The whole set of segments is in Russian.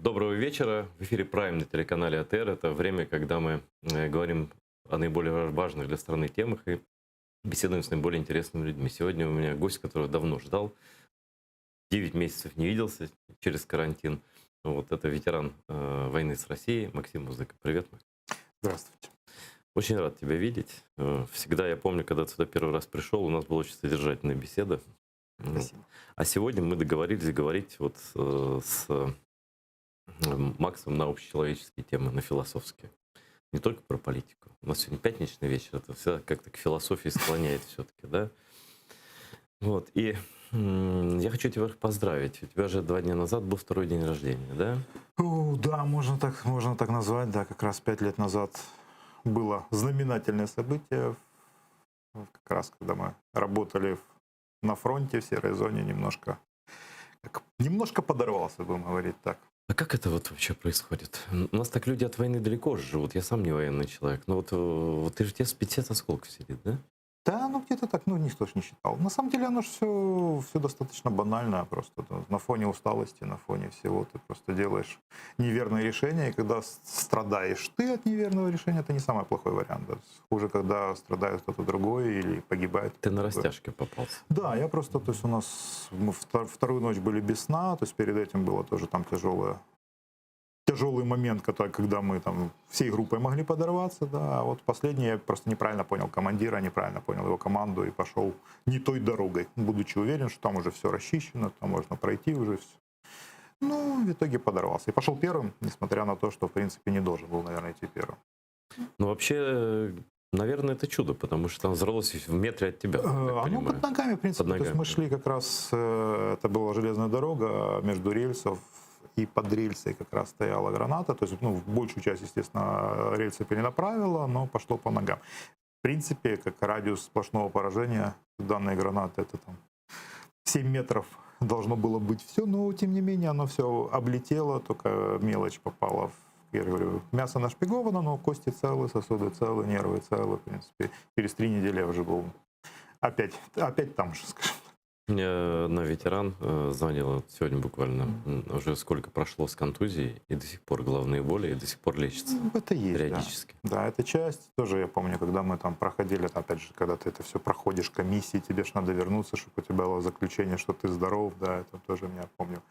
Доброго вечера. В эфире Прайм на телеканале АТР. Это время, когда мы говорим о наиболее важных для страны темах и беседуем с наиболее интересными людьми. Сегодня у меня гость, которого давно ждал. 9 месяцев не виделся через карантин. Вот это ветеран войны с Россией Максим Музыка. Привет, Максим. Здравствуйте. Очень рад тебя видеть. Всегда я помню, когда ты сюда первый раз пришел, у нас была очень содержательная беседа. Спасибо. А сегодня мы договорились говорить вот с Максом на общечеловеческие темы, на философские. Не только про политику. У нас сегодня пятничный вечер, это всегда как-то к философии склоняет все-таки, да? Вот, и я хочу тебя поздравить. У тебя же 2 дня назад был второй день рождения, да? Да, можно так назвать. Да, как раз 5 лет назад было знаменательное событие. Как раз когда мы работали на фронте в серой зоне, немножко подорвался, будем говорить так. А как это вот вообще происходит? У нас так люди от войны далеко живут. Я сам не военный человек. Но вот ты же тебе спецназ осколков сидит, да? Да, ну где-то так, ну никто ж не считал. На самом деле оно же все достаточно банально, просто на фоне усталости, на фоне всего ты просто делаешь неверное решение, и когда страдаешь ты от неверного решения, это не самый плохой вариант. Да. Хуже, когда страдает кто-то другой или погибает Ты на кто-то другой. растяжке попался. Да, я просто, то есть у нас мы вторую ночь были без сна, то есть перед этим было тоже там тяжелый момент, когда мы там всей группой могли подорваться, да, а вот последний я просто неправильно понял командира, неправильно понял его команду и пошел не той дорогой, будучи уверен, что там уже все расчищено, там можно пройти уже все. Ну, в итоге подорвался. И пошел первым, несмотря на то, что, в принципе, не должен был, наверное, идти первым. Ну, вообще, наверное, это чудо, потому что там взорвалось в метре от тебя, я так Ну, понимаю. под ногами, в принципе. Под То есть ногами, мы да. шли как раз, это была железная дорога, между рельсов и под рельсой как раз стояла граната. То есть, ну, большую часть, естественно, рельсы перенаправила, но пошло по ногам. В принципе, как радиус сплошного поражения данной гранаты, это там 7 метров должно было быть все, но тем не менее оно все облетело, только мелочь попала я говорю, мясо нашпиговано, но кости целы, сосуды целы, нервы целы. В принципе, через 3 недели я уже был опять там же, скажем. Мне одна ветеран звонила сегодня буквально, уже сколько прошло с контузией, и до сих пор головные боли, и до сих пор лечится Это есть, периодически. да. Да, это часть. Тоже я помню, когда мы там проходили, опять же, когда ты это все проходишь, комиссии, тебе же надо вернуться, чтобы у тебя было заключение, что ты здоров, да, это тоже меня помню.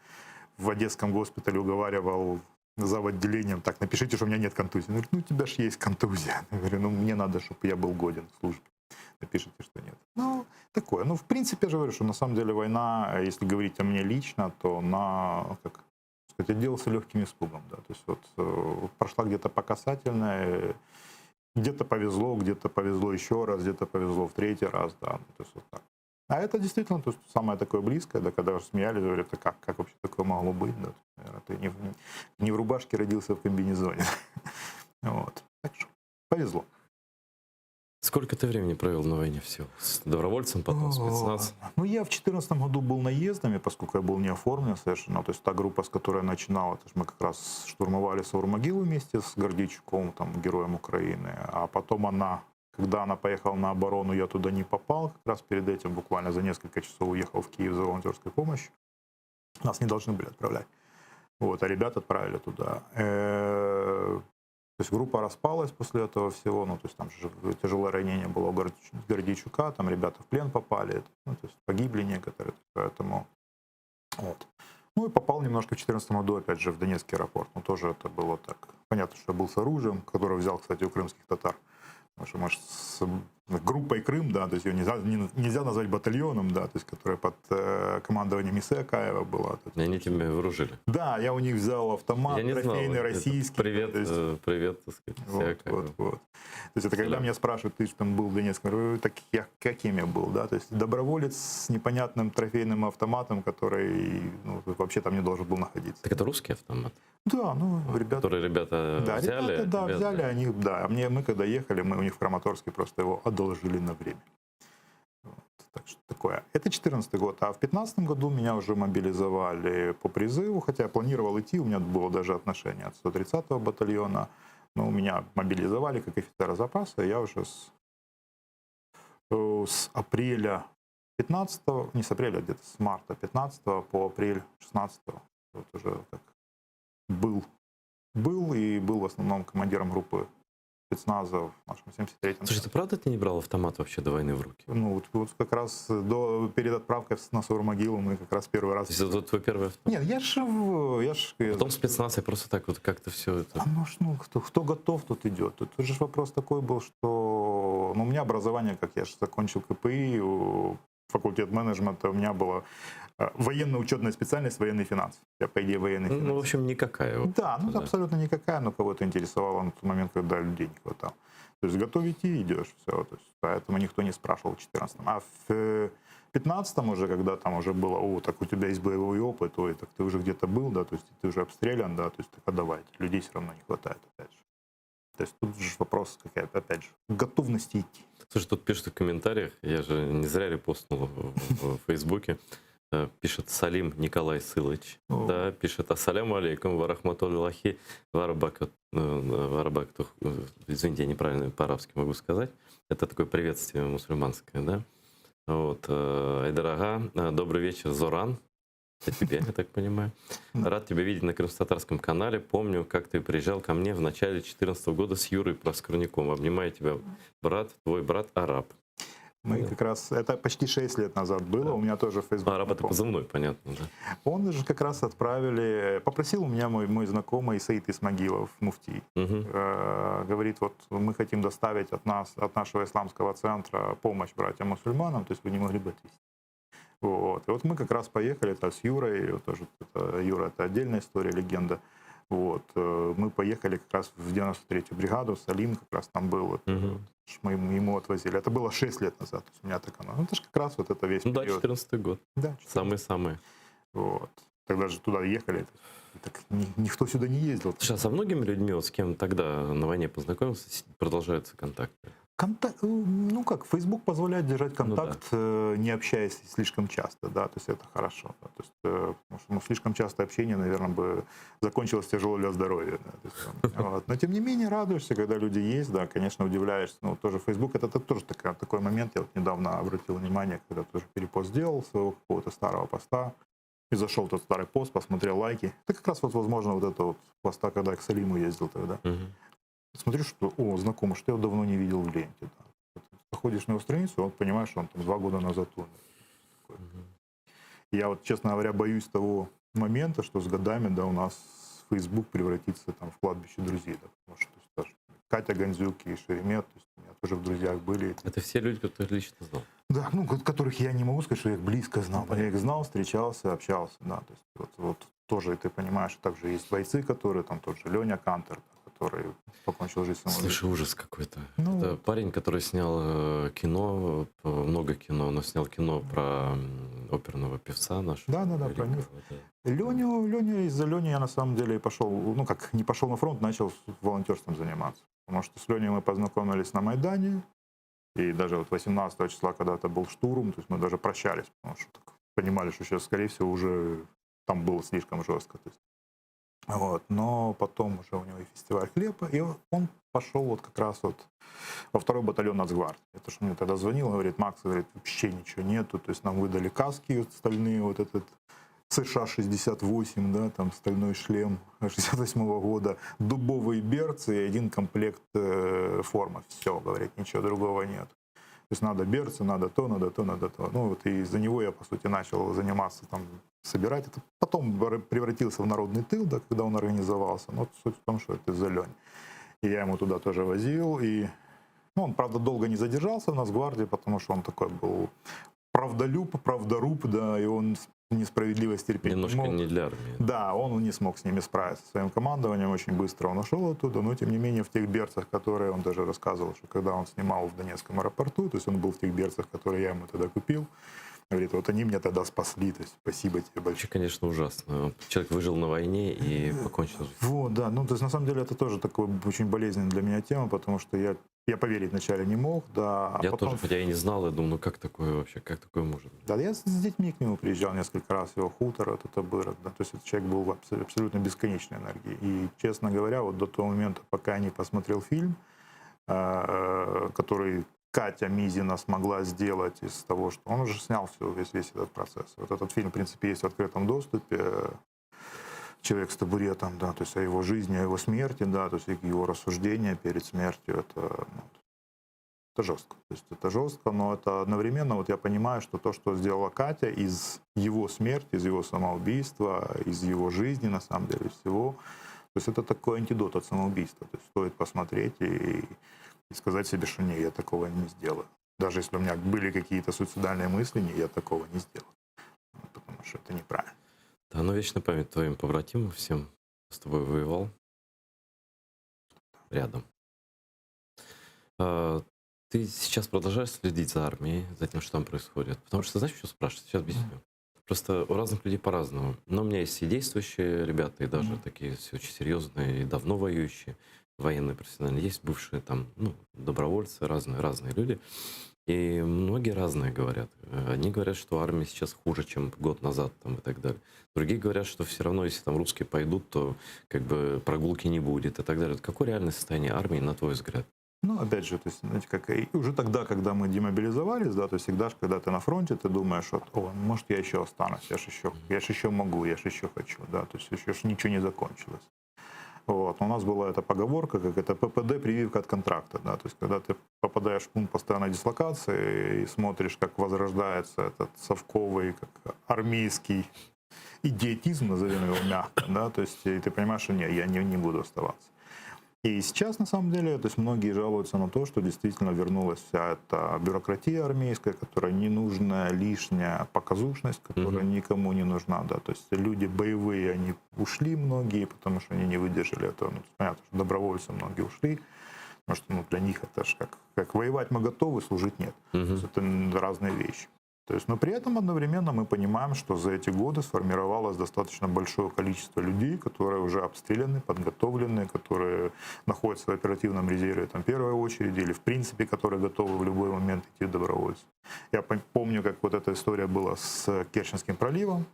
В Одесском госпитале уговаривал зав. Отделением, так, напишите, что у меня нет контузии. Он говорит, ну у тебя же есть контузия. Я говорю, ну мне надо, чтобы я был годен в службе. Напишите, что нет. Ну, такое. Ну, в принципе, я же говорю, что на самом деле война, если говорить о мне лично, то она, как сказать, отделался легким испугом. Да. То есть вот прошла где-то по касательной, где-то повезло еще раз, где-то повезло в третий раз, да. То есть вот так. А это действительно то есть, самое такое близкое, да, когда уже смеялись, говорят, а как вообще такое могло быть, да. Наверное, ты не в рубашке родился, в комбинезоне. Вот. Так что повезло. Сколько ты времени провел на войне всего? С добровольцем, потом спецназ? Ну, я в 2014 году был наездами, поскольку я был не оформлен совершенно. То есть та группа, с которой я начинал, это ж мы как раз штурмовали Саур-Могилу вместе с Гордейчуком, там, героем Украины. А потом когда она поехала на оборону, я туда не попал. Как раз перед этим буквально за несколько часов уехал в Киев за волонтерской помощью. Нас не должны были отправлять. Вот, а ребят отправили туда. То есть группа распалась после этого всего, ну, то есть там же тяжелое ранение было у Гордейчука, там ребята в плен попали, ну, то есть погибли некоторые, поэтому вот. Ну и попал немножко в 2014 году, опять же, в Донецкий аэропорт, но тоже это было так. Понятно, что я был с оружием, которое взял, кстати, у крымских татар. Потому что, может, с группой Крым, да, то есть ее нельзя назвать батальоном, да, то есть которая под командованием Исы Акаева была. И они тебя вооружили? Да, я у них взял автомат, Я не трофейный, знал. российский. Привет, то есть, привет, так сказать. вот. То есть это когда меня спрашивают, ты же там был в Донецком, я говорю, так каким я был, да, то есть доброволец с непонятным трофейным автоматом, который ну, вообще там не должен был находиться. Так это русский автомат? Да, ну, ребята... Которые ребята Да, взяли? ребята, да, взяли, они, да, мы когда ехали, мы у них в Краматорске просто его одолжили на время. Вот, так что такое. Это 2014 год, а в 2015 году меня уже мобилизовали по призыву, хотя я планировал идти, у меня было даже отношение от 130-го батальона, но меня мобилизовали как офицера запаса, и я уже с апреля 15-го, не с апреля, а где-то с марта 15 по апрель 16 вот уже так был и был в основном командиром группы спецназа в нашем 73-м. Слушай, ты правда ты не брал автомат вообще до войны в руки? Ну, вот как раз перед отправкой на Саур-могилу мы как раз первый раз... То есть это твой первый автомат? Нет, Потом спецназ, я просто так вот как-то все это... Кто готов, тот идет. Тут же вопрос такой был, что у меня образование, как я же закончил КПИ, факультет менеджмента, у меня была военно-учетная специальность, военный финанс. Я, по идее, военный финанс. Ну, в общем, никакая. Вот, да, абсолютно никакая, но кого-то интересовало на тот момент, когда людей не хватало. То есть готов идти, идешь, все. То есть, поэтому никто не спрашивал в 14-м. А в 15-м уже, когда там уже было, так у тебя есть боевой опыт, так ты уже где-то был, да, то есть ты уже обстрелян, да, то есть так давайте. Людей все равно не хватает, опять же. То есть тут же вопрос какая-то, опять же, готовности идти. Слушай, тут пишут в комментариях, я же не зря репостнул в Фейсбуке, пишет Салим Николай Сылыч, да, пишет ассаляму алейкум варахматуллахи варабакатух, извините, я неправильно по-арабски могу сказать, это такое приветствие мусульманское, да. Вот, Айдарага, добрый вечер, Зоран, это тебе, я так понимаю. Рад тебя видеть на Крымско-Татарском канале. Помню, как ты приезжал ко мне в начале 2014 года с Юрой Проскорняком. Обнимаю тебя, брат, твой брат араб. Мы как раз, это почти 6 лет назад было, у меня тоже в Фейсбуке. Араб это позывной, понятно, да. Он же как раз попросил у меня мой знакомый Саид Исмагилов, муфтий. Говорит, вот мы хотим доставить от нашего исламского центра помощь братьям-мусульманам, то есть вы не могли бы отвезти. Вот. И вот мы как раз поехали с Юрой, тоже Юра, это отдельная история, легенда. Вот. Мы поехали как раз в 93-ю бригаду, Салим как раз там был. Мы ему отвозили. Это было 6 лет назад. То есть у меня так оно. Это же как раз вот это весь период. Да, 14-й год. Да, самые-самые. Вот. Тогда же туда ехали. Так никто сюда не ездил. Слушай, а со многими людьми, вот с кем тогда на войне познакомился, продолжаются контакты? Facebook позволяет держать контакт, не общаясь слишком часто, да, то есть это хорошо. Да, то есть, потому что слишком частое общение, наверное, бы закончилось тяжело для здоровья. Да, то есть, вот. Но тем не менее радуешься, когда люди есть, да, конечно, удивляешься. Но тоже Facebook это тоже такой момент, я вот недавно обратил внимание, когда тоже перепост сделал своего какого-то старого поста, и зашел в тот старый пост, посмотрел лайки. Это как раз вот, возможно, вот это вот поста, когда я к Салиму ездил тогда. Смотрю, что, знакомый, что я его давно не видел в ленте. Да. Заходишь на его страницу, он понимаешь, что он там 2 года назад умер. Я вот, честно говоря, боюсь того момента, что с годами, да, у нас Facebook превратится там в кладбище друзей. Да, потому что Катя Гандзюк и Шеремет, то есть у меня тоже в друзьях были. Это все люди, которых ты лично знал? Да, которых я не могу сказать, что я их близко знал. Я их знал, встречался, общался. Да, то есть вот тоже ты понимаешь, также есть бойцы, которые, там тот же Леня Кантер, который покончил жизнь самоубийством. Слушай, ужас какой-то. Это парень, который снял кино, много кино, но снял кино про оперного певца нашего. Да, про них. Из-за Лени я на самом деле пошел, не пошел на фронт, начал волонтерством заниматься. Потому что с Леней мы познакомились на Майдане, и даже вот 18 числа когда-то был штурм, то есть мы даже прощались, потому что понимали, что сейчас, скорее всего, уже там было слишком жестко. То есть. Вот. Но потом уже у него и фестиваль хлеба, и он пошел вот как раз вот во 2-й батальон Нацгвардии. Это что мне тогда звонил, говорит, Макс, говорит, вообще ничего нету, то есть нам выдали каски вот стальные, вот этот США-68, да, там стальной шлем 68-го года, дубовые берцы и 1 комплект формы. Все, говорит, ничего другого нет. То есть надо берцы, надо то, надо то, надо то. Ну вот и из-за него я, по сути, начал заниматься там, собирать. Это потом превратился в народный тыл, да, когда он организовался. Но суть в том, что это из-за Лени. И я ему туда тоже возил. И он, правда, долго не задержался в Нацгвардии, потому что он такой был правдолюб, правдоруб, да, и он несправедливость терпеть немножко не мог. Не для армии. Да, он не смог с ними справиться, своим командованием, очень быстро он ушел оттуда, но тем не менее в тех берцах, которые он даже рассказывал, что когда он снимал в Донецком аэропорту, то есть он был в тех берцах, которые я ему тогда купил, говорит, вот они меня тогда спасли, то есть спасибо тебе большое. Вообще, конечно, ужасно. Человек выжил на войне и покончил жизнь. Вот, да, то есть на самом деле это тоже такая очень болезненная для меня тема, потому что я поверить вначале не мог, да. Я потом... тоже, хотя и не знал, я думал, как такое вообще, как такое может быть? Да, я с детьми к нему приезжал несколько раз, его хутор, вот это Бырок, да, то есть этот человек был в абсолютно бесконечной энергии. И, честно говоря, вот до того момента, пока я не посмотрел фильм, который Катя Мизина смогла сделать из того, что он уже снял весь этот процесс. Вот этот фильм, в принципе, есть в открытом доступе. человек с табуретом, да, то есть о его жизни, о его смерти, да, то есть его рассуждения перед смертью, это жестко. То есть это жестко, но это одновременно, вот я понимаю, что то, что сделала Катя из его смерти, из его самоубийства, из его жизни, на самом деле, всего, то есть это такой антидот от самоубийства. То есть стоит посмотреть и сказать себе, что не, я такого не сделаю. Даже если у меня были какие-то суицидальные мысли, не, я такого не сделаю. Потому что это неправильно. Да, ну вечная память твоим побратимам, всем, кто с тобой воевал рядом. Ты сейчас продолжаешь следить за армией, за тем, что там происходит? Потому что, знаешь, что спрашивать? Сейчас объясню. Просто у разных людей по-разному. Но у меня есть и действующие ребята, и даже такие все очень серьезные, и давно воюющие, военные профессиональные. Есть бывшие там, ну, добровольцы, разные люди. И многие разные говорят. Одни говорят, что армия сейчас хуже, чем год назад там, и так далее. Другие говорят, что все равно, если там русские пойдут, то как бы прогулки не будет и так далее. Какое реальное состояние армии, на твой взгляд? Ну, опять же, то есть, знаете, как и уже тогда, когда мы демобилизовались, да, то есть всегда, когда ты на фронте, ты думаешь, вот, о, может, я еще останусь, я ж еще могу, я ж еще хочу, да, то есть еще ж ничего не закончилось. Вот. У нас была эта поговорка, как это ППД, прививка от контракта, да, то есть когда ты попадаешь в пункт постоянной дислокации и смотришь, как возрождается этот совковый, как армейский идиотизм, назовем его мягко, да, то есть и ты понимаешь, что нет, я не буду оставаться. И сейчас, на самом деле, то есть многие жалуются на то, что действительно вернулась вся эта бюрократия армейская, которая ненужная, лишняя показушность, которая никому не нужна. Да. То есть люди боевые, они ушли многие, потому что они не выдержали этого. Ну, понятно, что добровольцы многие ушли, потому что для них это же как воевать мы готовы, служить нет. То есть это разные вещи. То есть, но при этом одновременно мы понимаем, что за эти годы сформировалось достаточно большое количество людей, которые уже обстреляны, подготовлены, которые находятся в оперативном резерве там, первой очереди или в принципе, которые готовы в любой момент идти добровольцем. Я помню, как вот эта история была с Керченским проливом.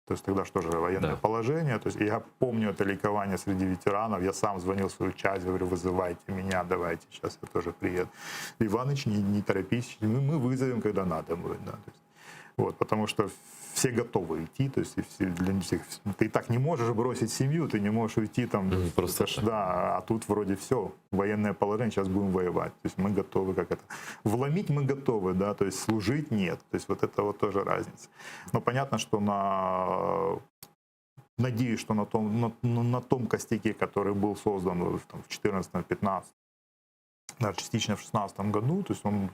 То есть тогда что же военное положение. То есть я помню это ликование среди ветеранов. Я сам звонил в свою часть, говорю, вызывайте меня, давайте, сейчас я тоже приеду. Иваныч, не торопись, мы вызовем, когда надо будет. Да. То есть, вот, потому что все готовы идти, то есть для всех, ты и так не можешь бросить семью, ты не можешь уйти там, просто да, а тут вроде все, военное положение, сейчас будем воевать, то есть мы готовы, как это, вломить мы готовы, да, то есть служить нет, то есть вот это вот тоже разница. Но понятно, что надеюсь, что на том костяке, который был создан в 2014-2015, да, частично в 2016 году, то есть он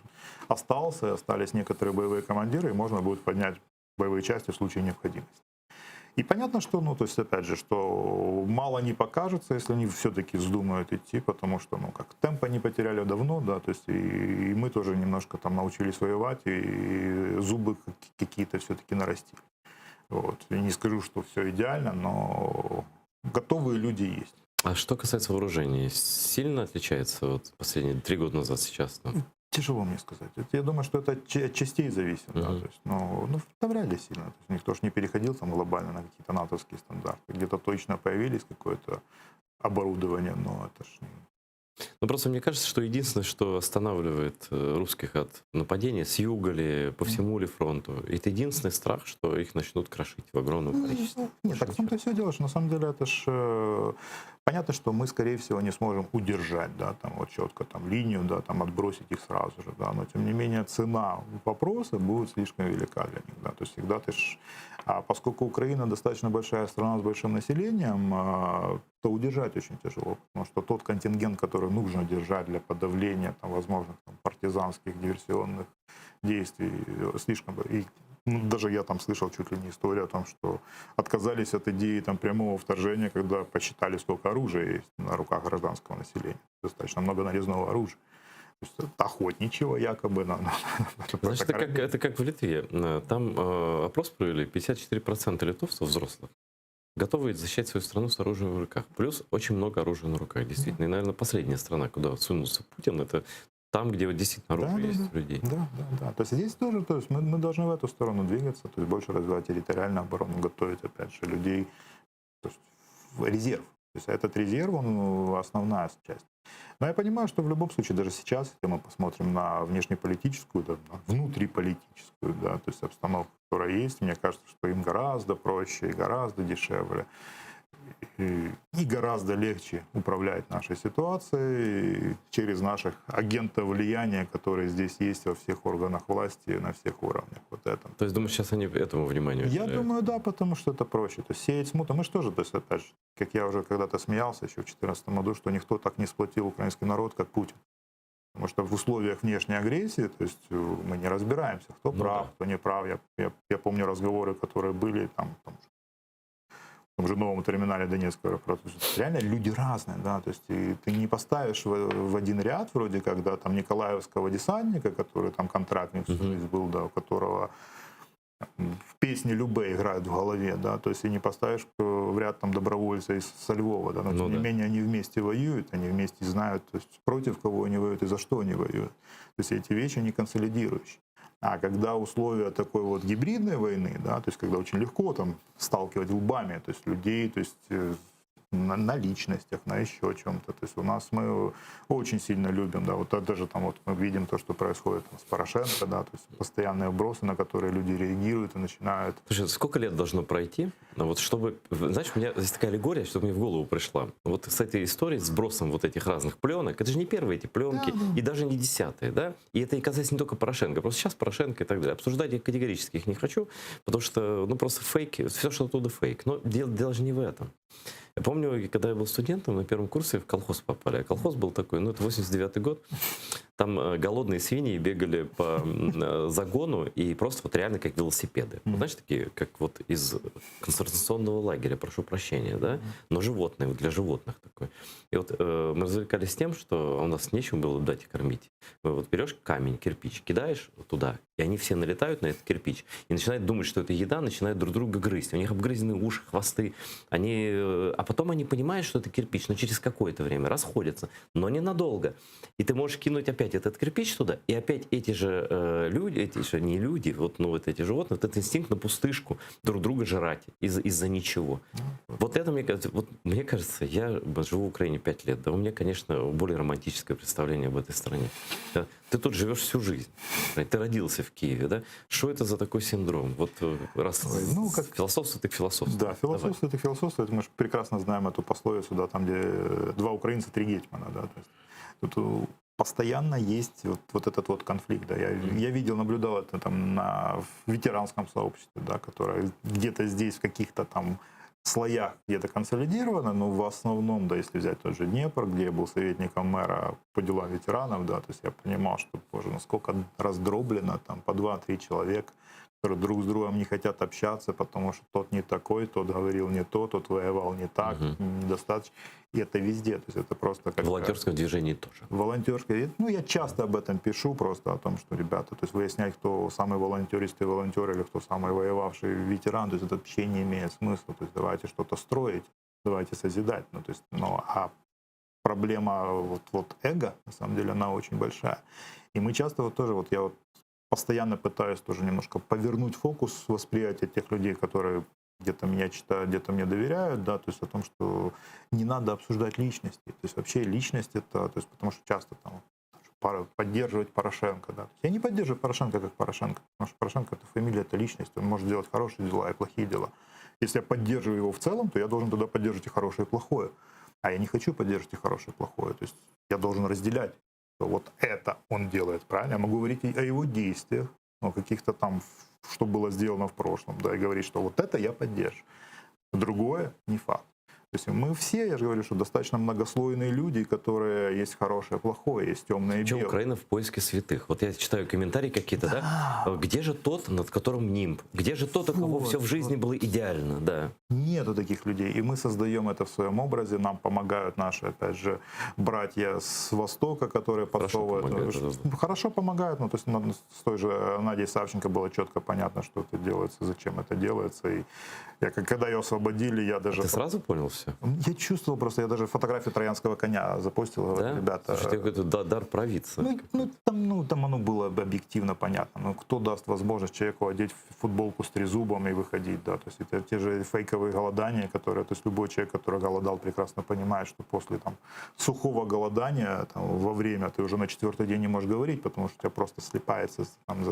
остался, остались некоторые боевые командиры, и можно будет поднять боевые части в случае необходимости. И понятно, что, ну, то есть, опять же, что мало не покажется, если они все-таки вздумают идти, потому что, ну, как темпа не потеряли давно, да, то есть, и мы тоже немножко там научились воевать, и зубы какие-то все-таки нарастили. Вот. Я не скажу, что все идеально, но готовые люди есть. А что касается вооружений, сильно отличается вот последние 3 года назад сейчас? Ну? Тяжело мне сказать. Я думаю, что это от частей зависит. Да, то есть, ну, это вряд ли сильно. То есть, никто же не переходил там глобально на какие-то натовские стандарты. Где-то точно появились какое-то оборудование, но это ж не... Ну, просто мне кажется, что единственное, что останавливает русских от нападения с юга ли, по всему ли фронту, это единственный страх, что их начнут крошить в огромном количестве. Нет, так в том-то и все дело, что на самом деле это ж... Понятно, что мы, скорее всего, не сможем удержать, да, там вот четко там линию, да, там отбросить их сразу же, да, но тем не менее цена вопроса будет слишком велика для них, да, то есть всегда ты ж... А поскольку Украина достаточно большая страна с большим населением, то удержать очень тяжело, потому что тот контингент, который нужно держать для подавления там, возможных там, партизанских диверсионных действий, слишком... И, ну, даже я там слышал чуть ли не историю о том, что отказались от идеи там, прямого вторжения, когда посчитали, сколько оружия есть на руках гражданского населения. Достаточно много нарезного оружия. То есть охотничьего якобы. Значит, это как в Литве. Там опрос провели, 54% литовцев взрослых готовы защищать свою страну с оружием в руках. Плюс очень много оружия на руках, действительно. И, наверное, последняя страна, куда сунулся Путин, это там, где вот действительно оружие есть у людей. Да. То есть здесь тоже, то есть мы должны в эту сторону двигаться, то есть больше развивать территориальную оборону, готовить, опять же, людей, то есть в резерв. То есть этот резерв, он основная часть. Но я понимаю, что в любом случае, даже сейчас, если мы посмотрим на внешнеполитическую, да, на внутриполитическую, да, то есть обстановку, которая есть, мне кажется, что им гораздо проще и гораздо дешевле и гораздо легче управлять нашей ситуацией через наших агентов влияния, которые здесь есть во всех органах власти, на всех уровнях. Вот это. То есть, думаю, сейчас они этому внимание Я уделяют? думаю, да, потому что это проще. То есть сеять смуту. Мы же тоже, то есть, опять же, как я уже когда-то смеялся еще в 2014 году, что никто так не сплотил украинский народ, как Путин. Потому что в условиях внешней агрессии, то есть мы не разбираемся, кто прав, кто не прав. Я помню разговоры, которые были там в том же новом терминале Донецкого аэропорта. Реально люди разные, да, то есть и ты не поставишь в один ряд, вроде как, да, там Николаевского десантника, который там контрактник всю жизнь был, да, у которого в песни любые играют в голове, да, то есть и не поставишь в ряд там добровольца со Львова, да, но тем не менее они вместе воюют, они вместе знают, то есть против кого они воюют и за что они воюют. То есть эти вещи не консолидирующие. А когда условия такой вот гибридной войны, да, то есть когда очень легко там сталкивать лбами, то есть людей, то есть на личностях, на еще чем-то. То есть у нас мы очень сильно любим, да, вот даже там вот мы видим то, что происходит там с Порошенко, да, то есть постоянные вбросы, на которые люди реагируют и начинают. Слушай, сколько лет должно пройти, вот чтобы, знаешь, у меня здесь такая аллегория, что мне в голову пришла. Вот с этой историей, с бросом вот этих разных пленок, это же не первые эти пленки, и даже не десятые, да, и это и касается не только Порошенко, просто сейчас Порошенко и так далее. Обсуждать я категорически их не хочу, потому что, ну, просто фейки, все, что оттуда фейк. Но дело же не в этом. Я помню, когда я был студентом, на первом курсе в колхоз попали. А колхоз был такой, ну, это 89-й год. Там голодные свиньи бегали по загону и просто вот реально как велосипеды. Знаешь, такие, как вот из концентрационного лагеря, прошу прощения, да? Но животные, вот для животных такой. И вот мы развлекались тем, что у нас нечем было дать и кормить. Вот берешь камень, кирпич, кидаешь туда, и они все налетают на этот кирпич и начинают думать, что это еда, начинают друг друга грызть. У них обгрызены уши, хвосты. А потом они понимают, что это кирпич, но через какое-то время расходятся, но ненадолго. И ты можешь кинуть опять этот кирпич туда, и опять эти же люди, эти же не люди, вот, ну, вот эти животные, вот этот инстинкт на пустышку друг друга жрать из-за ничего. Вот это, мне кажется, я живу в Украине 5 лет, да, у меня, конечно, более романтическое представление об этой стране. Ты тут живешь всю жизнь, ты родился в Киеве, да? Что это за такой синдром? Вот раз как философство, так философство. Да, философство это философство, это мы же прекрасно знаем эту пословицу, да, там, где два украинца, три гетьмана, да, то есть тут постоянно есть вот этот вот конфликт, да, я видел, наблюдал это там в ветеранском сообществе, да, которое где-то здесь в каких-то там слоях где-то консолидировано, но в основном, да, если взять тот же Днепр, где я был советником мэра по делам ветеранов, да, то есть я понимал, что, боже, насколько раздроблено, там, по 2-3 человека, которые друг с другом не хотят общаться, потому что тот не такой, тот говорил не то, тот воевал не так, недостаточно. И это везде, то есть это просто как... В волонтерском движении тоже. Волонтерское. Ну, я часто об этом пишу, просто о том, что, ребята, то есть выяснять, кто самый волонтеристый волонтер или кто самый воевавший ветеран, то есть это вообще не имеет смысла. То есть давайте что-то строить, давайте созидать. Ну, то есть, а проблема вот эго, на самом деле, она очень большая. И мы часто вот тоже, вот я вот постоянно пытаюсь тоже немножко повернуть фокус восприятия тех людей, которые где-то меня читают, где-то мне доверяют, да, то есть о том, что не надо обсуждать личности. То есть вообще личность это, то есть потому что часто там поддерживать Порошенко, да. Я не поддерживаю Порошенко как Порошенко, потому что Порошенко это фамилия, это личность, он может делать хорошие дела и плохие дела. Если я поддерживаю его в целом, то я должен тогда поддерживать и хорошее, и плохое. А я не хочу поддерживать и хорошее, и плохое. То есть я должен разделять. Вот это он делает, правильно? Я могу говорить и о его действиях, о каких-то там, что было сделано в прошлом, да, и говорить, что вот это я поддерживаю. Другое не факт. То есть мы все, я же говорю, что достаточно многослойные люди, которые есть хорошее, плохое, есть темное и белое. Украина в поиске святых. Вот я читаю комментарии какие-то, да? Где же тот, над которым нимб? Где же тот, у кого все в жизни было идеально, да? Нету таких людей. И мы создаем это в своем образе. Нам помогают наши, опять же, братья с Востока, которые подсовывают. Хорошо помогают. Ну, то есть с той же Надей Савченко было четко понятно, что это делается, зачем это делается. И когда ее освободили, я даже... Ты сразу понял все? Я чувствовал просто, я даже фотографию троянского коня запостил, говорю, да? ребята. Слушай, какой-то дар провидца. Там оно было объективно понятно. Но кто даст возможность человеку одеть футболку с трезубом и выходить, да? То есть это те же фейковые голодания, которые, то есть любой человек, который голодал, прекрасно понимает, что после там сухого голодания там, во время ты уже на 4-й день не можешь говорить, потому что у тебя просто слипается, там,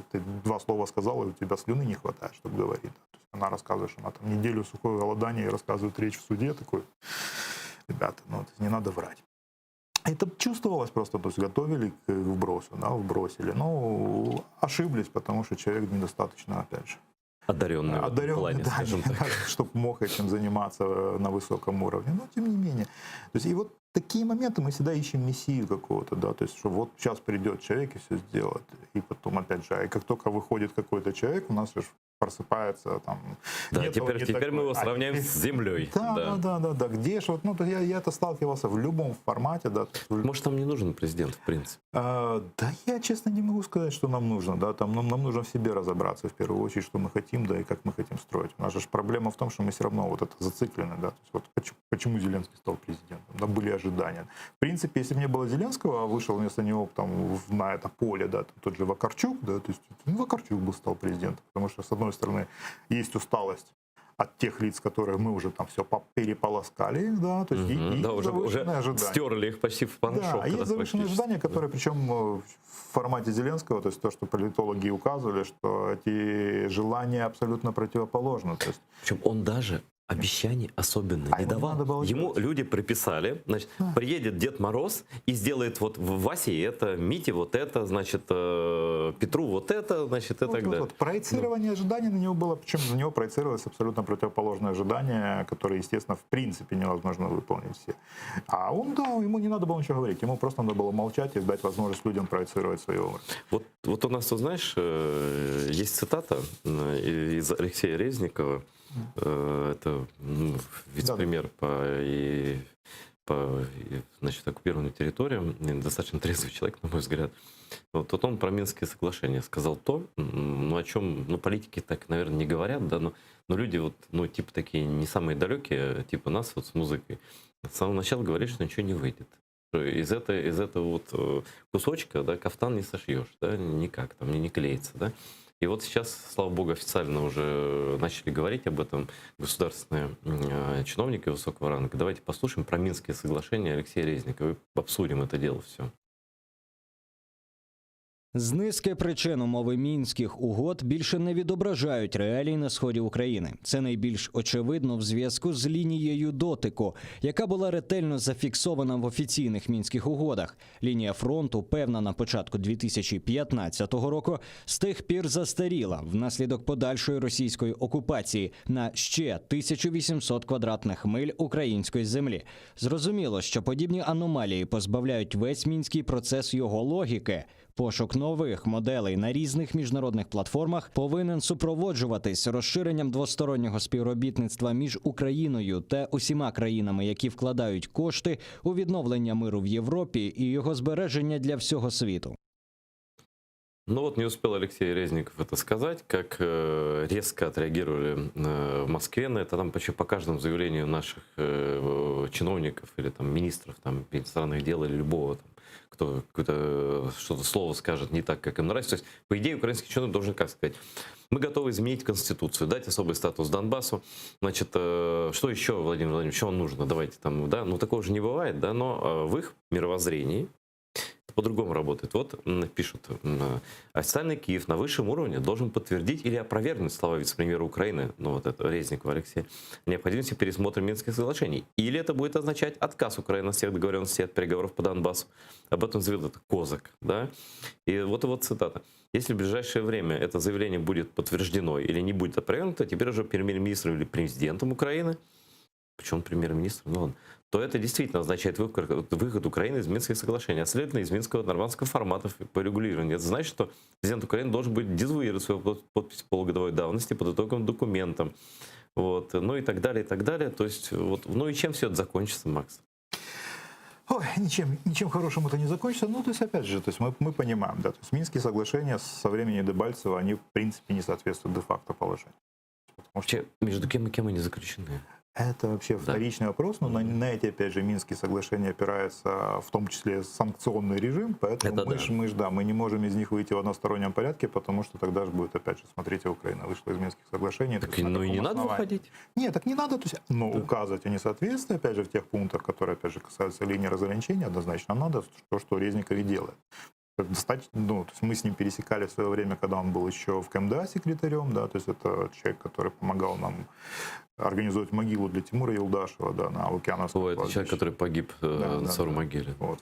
ты 2 слова сказал, и у тебя слюны не хватает, чтобы говорить. Да? она рассказывает, что она там неделю сухое голодание и рассказывает речь в суде, такой, ребята, ну не надо врать. Это чувствовалось просто, то есть готовили к вбросу, да, вбросили, но ошиблись, потому что человек недостаточно, опять же, Одаренный в этом плане, да, скажем так. чтобы мог этим заниматься на высоком уровне. Но тем не менее. То есть, и вот такие моменты мы всегда ищем мессию какого-то, да, то есть, что вот сейчас придет человек и все сделает. И потом, опять же, и как только выходит какой-то человек, у нас же просыпается там... Да, теперь мы его сравняем с землей. Да. Где же, вот, ну, я это сталкивался в любом формате, да. Может, нам не нужен президент, в принципе? Да, я, честно, не могу сказать, что нам нужно, да, там нам нужно в себе разобраться, в первую очередь, что мы хотим, да, и как мы хотим строить. У нас же проблема в том, что мы все равно вот это зациклены, да, то есть вот почему Зеленский стал президентом, да, были ожидания. В принципе, если бы не было Зеленского, а вышел вместо него там на это поле, да, там, тот же Вакарчук, да, то есть Вакарчук бы стал президентом, потому что, с одной стороны, есть усталость от тех лиц, которые мы уже там все переполоскали, да, то есть и да, уже стерли их почти в порошок. Да, есть завышенные ожидания, которые, причем в формате Зеленского, то есть то, что политологи указывали, что эти желания абсолютно противоположны. То есть... Причем он даже обещаний особенно не давал. Ему люди приписали, значит, приедет Дед Мороз и сделает вот Васе это, Мите вот это, значит, Петру вот это, значит, и так далее. Вот. Проецирование ожиданий на него было, причем на него проецировалось абсолютно противоположное ожидание, которое, естественно, в принципе невозможно выполнить все. А он, да, ему не надо было ничего говорить, ему просто надо было молчать и дать возможность людям проецировать свои образы. Вот у нас, ты знаешь, есть цитата из Алексея Резникова. Это вице-премьер по значит, оккупированным территориям, достаточно трезвый человек, на мой взгляд. Вот он про Минские соглашения сказал то, ну, о чем политики так, наверное, не говорят, да, но люди вот, ну, типа такие не самые далекие, типа нас вот с музыкой, с самого начала говорили, что ничего не выйдет. Из этого вот кусочка, да, кафтан не сошьешь, да, никак, там не клеится, да. И вот сейчас, слава богу, официально уже начали говорить об этом государственные чиновники высокого ранга. Давайте послушаем про Минские соглашения Алексея Резникова и обсудим это дело все. З низки причин умови Мінських угод більше не відображають реалій на сході України. Це найбільш очевидно в зв'язку з лінією дотику, яка була ретельно зафіксована в офіційних Мінських угодах. Лінія фронту, певна на початку 2015 року, з тих пір застаріла внаслідок подальшої російської окупації на ще 1800 квадратних миль української землі. Зрозуміло, що подібні аномалії позбавляють весь мінський процес його логіки. Пошук нових моделей на різних міжнародних платформах повинен супроводжуватись розширенням двостороннього співробітництва між Україною та усіма країнами, які вкладають кошти у відновлення миру в Європі і його збереження для всього світу. Ну вот не успел Алексей Резников это сказать, как резко отреагировали в Москве на это. Там почти по каждому заявлению наших чиновников или там министров там, иностранных дел или любого, там, кто какое-то что-то слово скажет не так, как им нравится. То есть, по идее, украинский чиновник должен как сказать? Мы готовы изменить Конституцию, дать особый статус Донбассу. Значит, что еще, Владимир Владимирович, что вам нужно? Давайте там, да, ну такого же не бывает, да, но в их мировоззрении по-другому работает. Вот пишут, официальный Киев на высшем уровне должен подтвердить или опровергнуть слова вице-премьера Украины, ну вот это Резникова Алексея, необходимости пересмотра Минских соглашений. Или это будет означать отказ Украины от всех договоренностей, от переговоров по Донбассу. Об этом заявил это Козак, да. И вот цитата. Если в ближайшее время это заявление будет подтверждено или не будет опровергнуто, теперь уже премьер-министром или президентом Украины, причем премьер-министр, ну ладно, то это действительно означает выход Украины из Минских соглашений, а следовательно из Минского нормандского формата по регулированию. Это значит, что президент Украины должен будет дезавуировать свою подпись полугодовой давности под итоговым документом. Вот, ну и так далее, и так далее. То есть, вот, ну и чем все это закончится, Макс? Ой, ничем хорошим это не закончится. Ну, то есть, опять же, то есть мы понимаем, да, то есть Минские соглашения со времени Дебальцева, они, в принципе, не соответствуют де-факто положению. Вообще, между кем и кем они заключены? Это вообще вторичный вопрос, но на эти, опять же, Минские соглашения опираются в том числе санкционный режим, поэтому мы не можем из них выйти в одностороннем порядке, потому что тогда же будет, опять же, смотрите, Украина вышла из Минских соглашений. Так, ну и не надо выходить? Нет, так не надо, то есть, но указывать о несоответствии, опять же, в тех пунктах, которые, опять же, касаются линии разграничения, однозначно надо, то, что Резников и делает. Достаточно, ну, то есть мы с ним пересекали в свое время, когда он был еще в КМДА секретарем, да, то есть это человек, который помогал нам организовать могилу для Тимура Юлдашева, да, на Лукьяновском Ой, это кладбище. человек, который погиб Да, на да, Саурмогиле. Вот,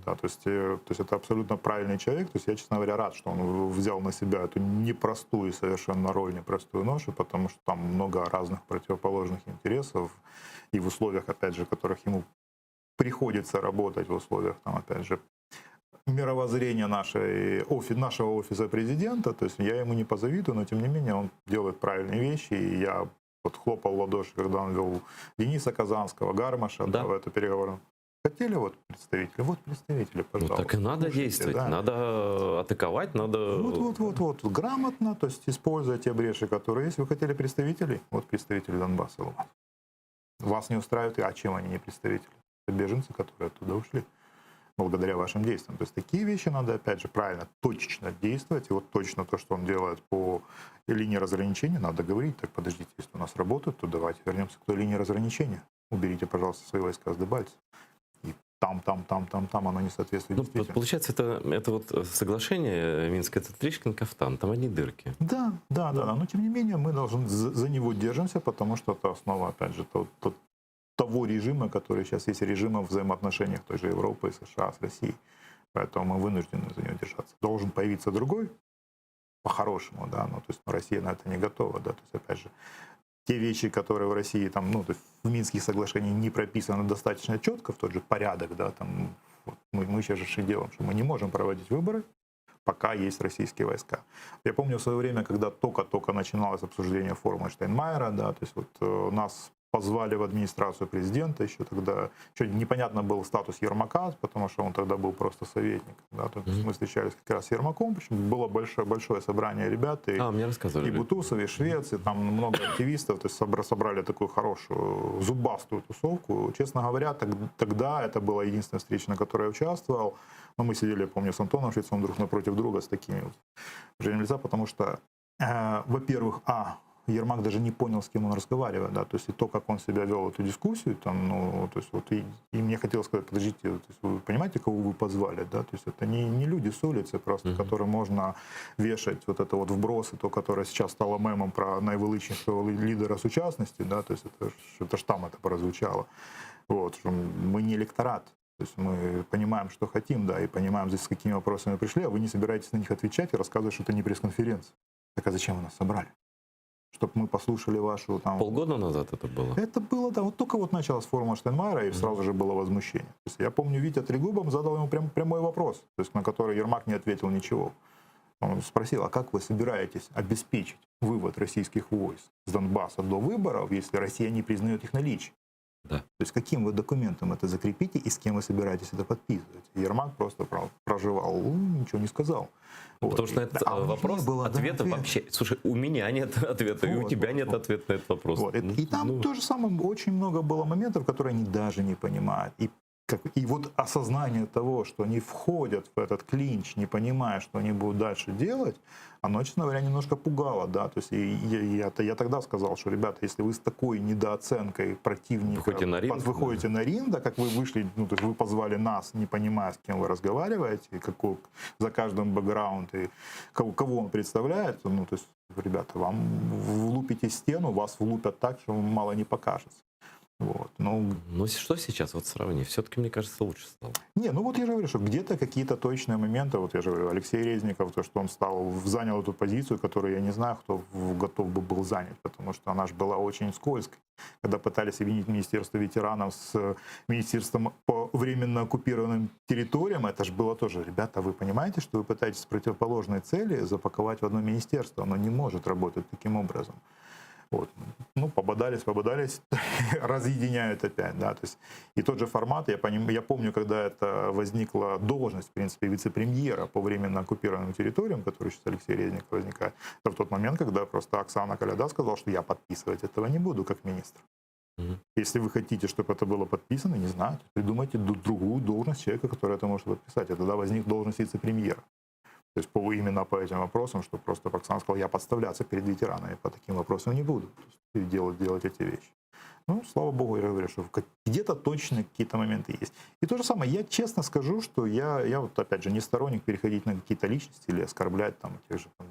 да, то есть это абсолютно правильный человек, то есть я, честно говоря, рад, что он взял на себя эту непростую совершенно роль, непростую ношу, потому что там много разных противоположных интересов, и в условиях, опять же, в которых ему приходится работать, в условиях, там, опять же, мировоззрения нашего офиса президента, то есть я ему не позавидую, но тем не менее он делает правильные вещи, и я вот хлопал в ладоши, когда он вел Дениса Казанского, Гармаша, Да. в эту переговоры. Хотели вот представители, Ну, пожалуйста. так и надо слушайте, действовать, да. надо атаковать, надо... Вот, грамотно, то есть используя те бреши, которые есть. Вы хотели представителей? Вот представители Донбасса. Вот. Вас не устраивает, а чем они не представители? Это беженцы, которые оттуда ушли благодаря вашим действиям. То есть такие вещи надо, опять же, правильно, точечно действовать. И вот точно то, что он делает по линии разграничения, надо говорить, так, подождите, если у нас работают, то давайте вернемся к той линии разграничения. Уберите, пожалуйста, свои войска с Дебальцева. И там оно не соответствует Ну, действительности. получается, это вот соглашение Минское, это Тришкин кафтан, там одни дырки. Да. Но тем не менее мы должны за него держимся, потому что это основа, опять же, того режима, который сейчас есть, режима в взаимоотношениях той же Европы и США с Россией. Поэтому мы вынуждены за него держаться. Должен появиться другой, по-хорошему, да, но то есть Россия на это не готова, да, то есть опять же те вещи, которые в России там, ну, то есть в Минских соглашениях не прописаны достаточно четко, в тот же порядок, да, там вот мы сейчас же делаем, что мы не можем проводить выборы, пока есть российские войска. Я помню в свое время, когда только начиналось обсуждение формулы Штайнмайера, да, то есть вот нас позвали в администрацию президента, еще тогда непонятно был статус Ермака, потому что он тогда был просто советник. Да, то есть мы встречались как раз с Ермаком, причем было большое собрание ребят, и, Мне рассказывали. и Бутусов, и Швец, и там много активистов, то есть собрали такую хорошую, зубастую тусовку. Честно говоря, тогда это была единственная встреча, на которой я участвовал. Но мы сидели, я помню, с Антоном Швецом друг напротив друга с такими вот выражениями лица, потому что, во-первых, Ермак даже не понял, с кем он разговаривает, да, то есть и то, как он себя вел эту дискуссию, там, ну, то есть вот и мне хотелось сказать, подождите, то есть вы понимаете, кого вы позвали, да, то есть это не люди с улицы просто, которым можно вешать вот это вот вбросы, то, которое сейчас стало мемом про наивеличнейшего лидера сучасности, да, то есть это ж там это прозвучало, вот, что мы не электорат. То есть мы понимаем, что хотим, да, и понимаем, с какими вопросами пришли, а вы не собираетесь на них отвечать и рассказывать, что это не пресс-конференция. Так а зачем вы нас собрали? Чтобы мы послушали вашу там... Полгода назад это было? Это было, да, вот только вот началась форма Штайнмайера, и сразу же было возмущение. То есть я помню, Витя Трегубов задал ему прямой вопрос, то есть на который Ермак не ответил ничего. Он спросил, а как вы собираетесь обеспечить вывод российских войск с Донбасса до выборов, если Россия не признает их наличие? Да. То есть каким вы документом это закрепите и с кем вы собираетесь это подписывать? Ермак просто проживал, ничего не сказал. Вот. Потому что на этот вопрос ответа вообще... Слушай, у меня нет ответа, и у тебя нет ответа на этот вопрос. Вот. И там то же самое, очень много было моментов, которые они даже не понимают. И вот осознание того, что они входят в этот клинч, не понимая, что они будут дальше делать, оно, честно говоря, немножко пугало, да, то есть я тогда сказал, что, ребята, если вы с такой недооценкой противника выходите на ринг, да, как вы вышли, ну, то есть вы позвали нас, не понимая, с кем вы разговариваете, и за каждым бэкграунд, и кого он представляет, ну, то есть, ребята, вам влупите стену, вас влупят так, что мало не покажется. Вот, ну что сейчас вот сравни? Все-таки, мне кажется, лучше стало. Не, ну вот я же говорю, что где-то какие-то точные моменты, вот я же говорю, Алексей Резников, то, что он занял эту позицию, которую я не знаю, кто готов бы был занять, потому что она же была очень скользкой. Когда пытались объединить Министерство ветеранов с Министерством по временно оккупированным территориям, это же было тоже, ребята, вы понимаете, что вы пытаетесь противоположные цели запаковать в одно министерство, оно не может работать таким образом. Вот. Ну, пободались, разъединяют опять, да, то есть и тот же формат, я помню, когда это возникла должность, в принципе, вице-премьера по временно оккупированным территориям, который сейчас Алексей Резников возникает, это в тот момент, когда просто Оксана Коляда сказала, что я подписывать этого не буду как министр. Если вы хотите, чтобы это было подписано, не знаю, придумайте другую должность человека, который это может подписать, и тогда возник должность вице-премьера. То есть именно по этим вопросам, что просто Оксана сказал, я подставляться перед ветеранами по таким вопросам не буду. Делать эти вещи. Ну, слава богу, я говорю, что где-то точно какие-то моменты есть. И то же самое, я честно скажу, что я вот опять же не сторонник переходить на какие-то личности или оскорблять там тех же там,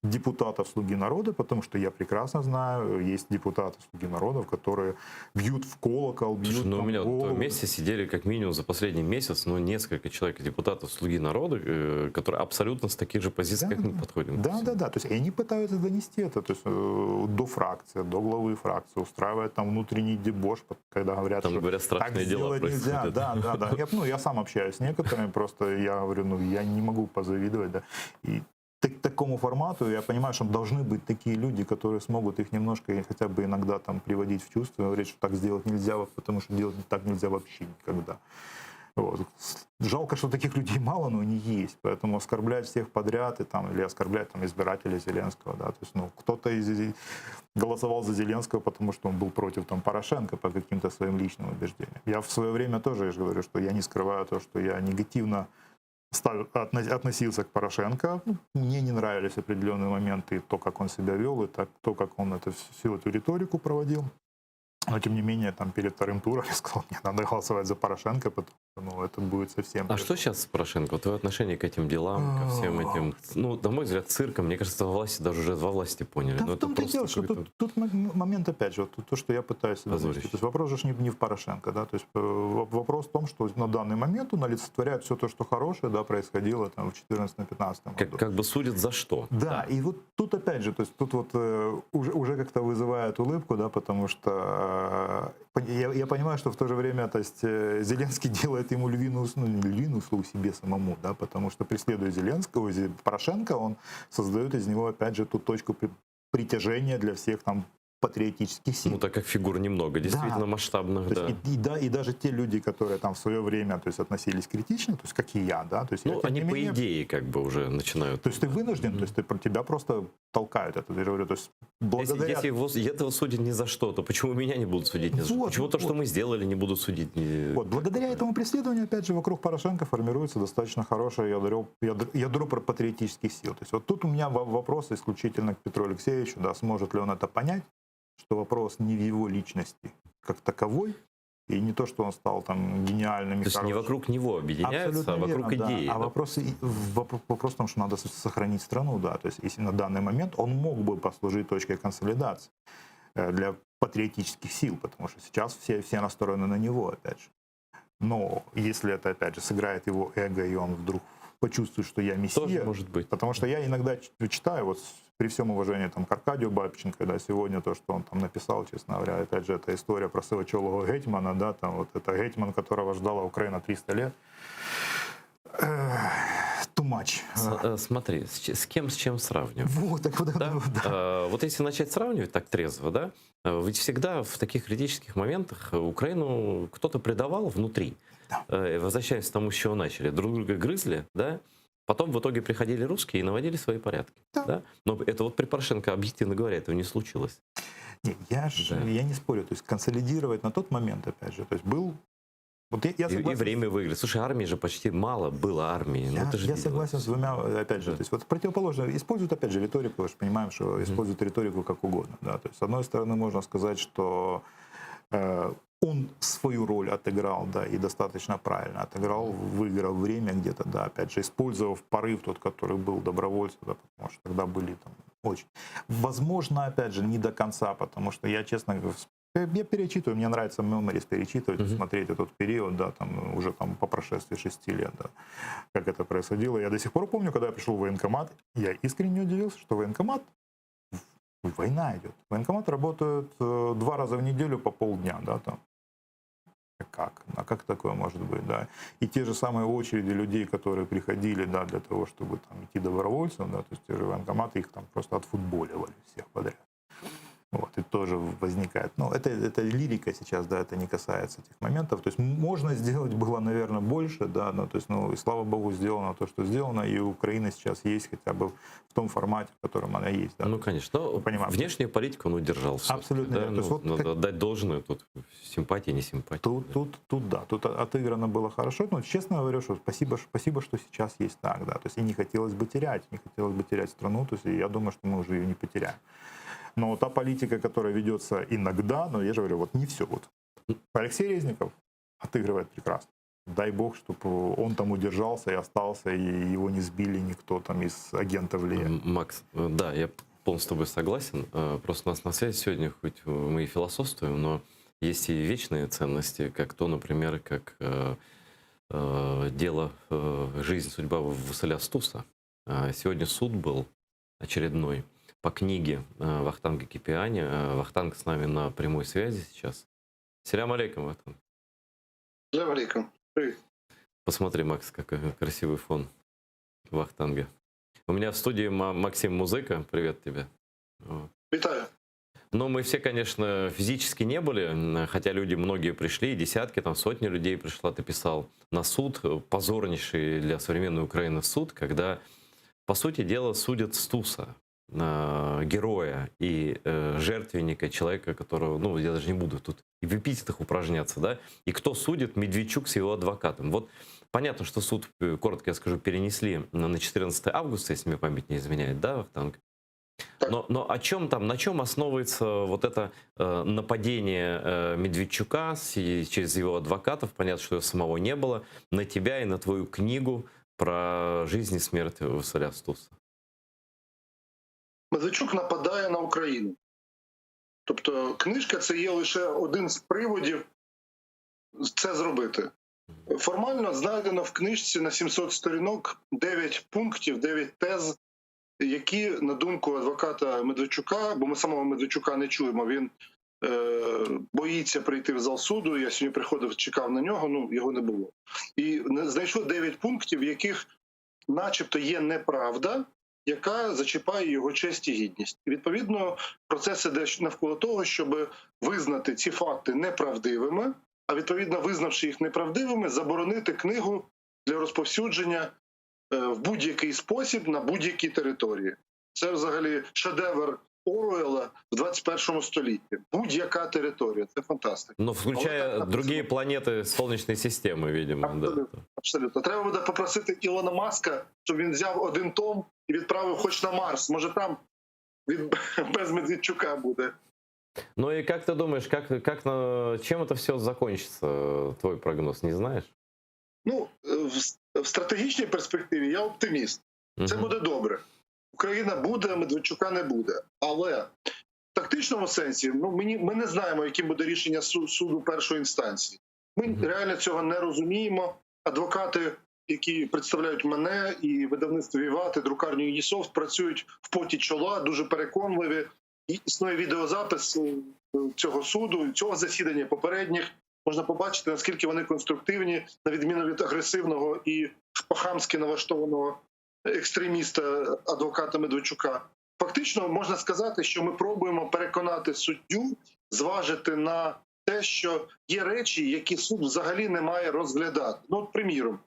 депутатов «Слуги народа», потому что я прекрасно знаю, есть депутаты «Слуги народов», которые бьют в колокол, бьют Слушай, ну у там меня вот голову. вместе сидели как минимум за последний месяц, ну, несколько человек, депутатов «Слуги народа», которые абсолютно с таких же позиций, как мы подходим. Да. То есть и они пытаются донести это, то есть до фракции, до главы фракции, устраивают там внутренний дебош, когда говорят, Там, что говорят, так страшные дела сделать нельзя. происходят. Да. Я сам общаюсь с некоторыми, просто я говорю, я не могу позавидовать, да. И такому формату, я понимаю, что должны быть такие люди, которые смогут их немножко хотя бы иногда там приводить в чувство, говорить, что так сделать нельзя, потому что делать так нельзя вообще никогда. Вот. Жалко, что таких людей мало, но они есть. Поэтому оскорблять всех подряд или оскорблять там, избирателей Зеленского. Да? То есть, кто-то голосовал за Зеленского, потому что он был против там, Порошенко по каким-то своим личным убеждениям. Я в свое время тоже говорю, что я не скрываю то, что я негативно относился к Порошенко. Мне не нравились определенные моменты, то, как он себя вел, и то, как он всю эту риторику проводил. Но, тем не менее, там перед вторым туром я сказал, мне надо голосовать за Порошенко, потому что это будет совсем... А что сейчас с Порошенко? Твое отношение к этим делам, ко всем этим, на мой взгляд, цирком, мне кажется, власти даже уже во власти поняли. Да, в том-то и дело, что тут момент, опять же, то, что я пытаюсь донести. То есть вопрос же не в Порошенко, да, то есть вопрос в том, что на данный момент он олицетворяет все то, что хорошее, да, происходило там в 2014-2015 году. Как бы судят за что. Да, и вот тут опять же, то есть тут вот уже как-то вызывает улыбку, да, потому что я понимаю, что в то же время, то есть Зеленский делает ему львиную услугу себе самому, да, потому что преследуя Зеленского, Порошенко, он создает из него, опять же, ту точку притяжения для всех там патриотических сил. Ну, так как фигур немного, действительно масштабных, да. И даже те люди, которые там в свое время, то есть, относились критично, то есть, как и я, да, то есть, они по идее как бы уже начинают. То есть, ты вынужден, то есть, тебя просто толкают это, я говорю, то есть, благодаря... Если этого судят ни за что, то почему меня не будут судить ни за что? Почему то, что мы сделали, не будут судить? Вот, благодаря этому преследованию, опять же, вокруг Порошенко формируется достаточно хорошее ядро патриотических сил. То есть, вот тут у меня вопрос исключительно к Петру Алексеевичу, да, сможет ли он это понять, что вопрос не в его личности как таковой, и не то, что он стал там гениальным. То есть не вокруг него объединяются, абсолютно а вокруг верно, идеи. Да. А вопрос в том, что надо сохранить страну, да. То есть если на данный момент он мог бы послужить точкой консолидации для патриотических сил, потому что сейчас все настроены на него, опять же. Но если это, опять же, сыграет его эго, и он вдруг почувствует, что я мессия. Тоже может быть. Потому что я иногда читаю, вот при всем уважении там, к Аркадию Бабченко, да, сегодня то, что он там написал, честно говоря, опять же, это история про сивочолого гетьмана, да, там вот это гетьман, которого ждала Украина 300 лет. Too much. Смотри, с чем сравнивать? Вот, так вот, да? Вот если начать сравнивать так трезво, да, ведь всегда в таких критических моментах Украину кто-то предавал внутри. Да. Возвращаясь к тому, с чего начали. Друг друга грызли, да? Потом в итоге приходили русские и наводили свои порядки. Да. Да? Но это вот при Порошенко, объективно говоря, этого не случилось. Нет, я не спорю. То есть консолидировать на тот момент, опять же, то есть был... Вот я согласен, и время выиграть. Слушай, армии же почти мало было армии. Я согласен с двумя, опять же, то есть вот противоположно, используют опять же риторику, мы же понимаем, что используют риторику как угодно. Да? То есть с одной стороны можно сказать, что он свою роль отыграл, да, и достаточно правильно отыграл, выиграл время где-то, да, опять же, использовав порыв тот, который был добровольцем, да, потому что тогда были там очень... Возможно, опять же, не до конца, потому что я, честно говоря, я перечитываю, мне нравится Memories перечитывать, смотреть этот период, да, там, уже там по прошествии 6 лет, да, как это происходило. Я до сих пор помню, когда я пришел в военкомат, я искренне удивился, что военкомат, война идет. Военкомат работает 2 раза в неделю по полдня, да, там. Как? А как такое может быть, да? И те же самые очереди людей, которые приходили, да, для того, чтобы там идти добровольцем, да, то есть те же военкоматы, их там просто отфутболивали всех подряд. Вот, и тоже возникает. Ну, это лирика сейчас, да, это не касается этих моментов. То есть можно сделать было, наверное, больше, да, но, то есть, ну, и слава богу, сделано то, что сделано, и Украина сейчас есть хотя бы в том формате, в котором она есть. Да. Ну, конечно. Но внешнюю политику он удержал. Абсолютно. Да? То есть, вот надо отдать должное, тут симпатия, не симпатия. Тут да, тут отыграно было хорошо. Но честно говорю, что спасибо, что сейчас есть так, да. То есть и не хотелось бы терять страну, то есть и я думаю, что мы уже ее не потеряем. Но та политика, которая ведется иногда, но я же говорю, вот не все. Вот. Алексей Резников отыгрывает прекрасно. Дай бог, чтобы он там удержался и остался, и его не сбили никто там из агентов влияния. Макс, да, я полностью с тобой согласен. Просто у нас на связи сегодня, хоть мы и философствуем, но есть и вечные ценности, как то, например, как дело «Жизнь, судьба» Василя Стуса. Сегодня суд был очередной по книге Вахтанга Кипиани. Вахтанг с нами на прямой связи сейчас. Селям алейкум, Вахтанг. Селям алейкум. Привет. Посмотри, Макс, какой красивый фон Вахтанга. У меня в студии Максим Музыка. Привет тебе. Витаю. Но мы все, конечно, физически не были, хотя люди многие пришли, десятки, там сотни людей пришло, ты писал, на суд, позорнейший для современной Украины суд, когда, по сути дела, судят Стуса, героя и жертвенника, человека, которого, ну, я даже не буду тут и в эпитетах упражняться, да, и кто судит? Медведчук с его адвокатом. Вот понятно, что суд, коротко я скажу, перенесли на 14 августа, если мне память не изменяет, да, Вахтанг? Но о чем там, на чем основывается вот это нападение Медведчука через его адвокатов, понятно, что его самого не было, на тебя и на твою книгу про жизнь і смерть Василя Стуса? Медведчук нападає на Україну. Тобто книжка – це є лише один з приводів це зробити. Формально знайдено в книжці на 700 сторінок 9 пунктів, 9 тез, які, на думку адвоката Медведчука, бо ми самого Медведчука не чуємо, він боїться прийти в зал суду, я сьогодні приходив, чекав на нього, ну його не було. І знайшли 9 пунктів, в яких начебто є неправда, яка зачіпає його честь і гідність. І, відповідно, процес іде навколо того, щоб визнати ці факти неправдивими, а відповідно, визнавши їх неправдивими, заборонити книгу для розповсюдження в будь-який спосіб на будь-якій території. Це взагалі шедевр Оруэлла в 21 столітті. Будь-яка територія. Це фантастика. Ну, включая другие планети Сонячної системи, видимо. Абсолютно. Да. Абсолютно. Треба буде попросити Ілона Маска, щоб він взяв один том і відправив хоч на Марс. Може там він без Медведчука буде. Ну и как ты думаешь, чем это все закончится, твой прогноз, не знаешь? Ну, в стратегічній перспективі я оптиміст. Це буде добре. Україна буде, а Медведчука не буде. Але в тактичному сенсі ми не знаємо, яким буде рішення суду першої інстанції. Ми реально цього не розуміємо. Адвокати, які представляють мене і видавництво «Віват», і друкарню «Єсофт», працюють в поті чола, дуже переконливі. І існує відеозапис цього суду, цього засідання попередніх. Можна побачити, наскільки вони конструктивні, на відміну від агресивного і по-хамськи налаштованого екстреміста адвоката Медведчука. Фактично, можна сказати, що ми пробуємо переконати суддю зважити на те, що є речі, які суд взагалі не має розглядати. Ну, от, приміром,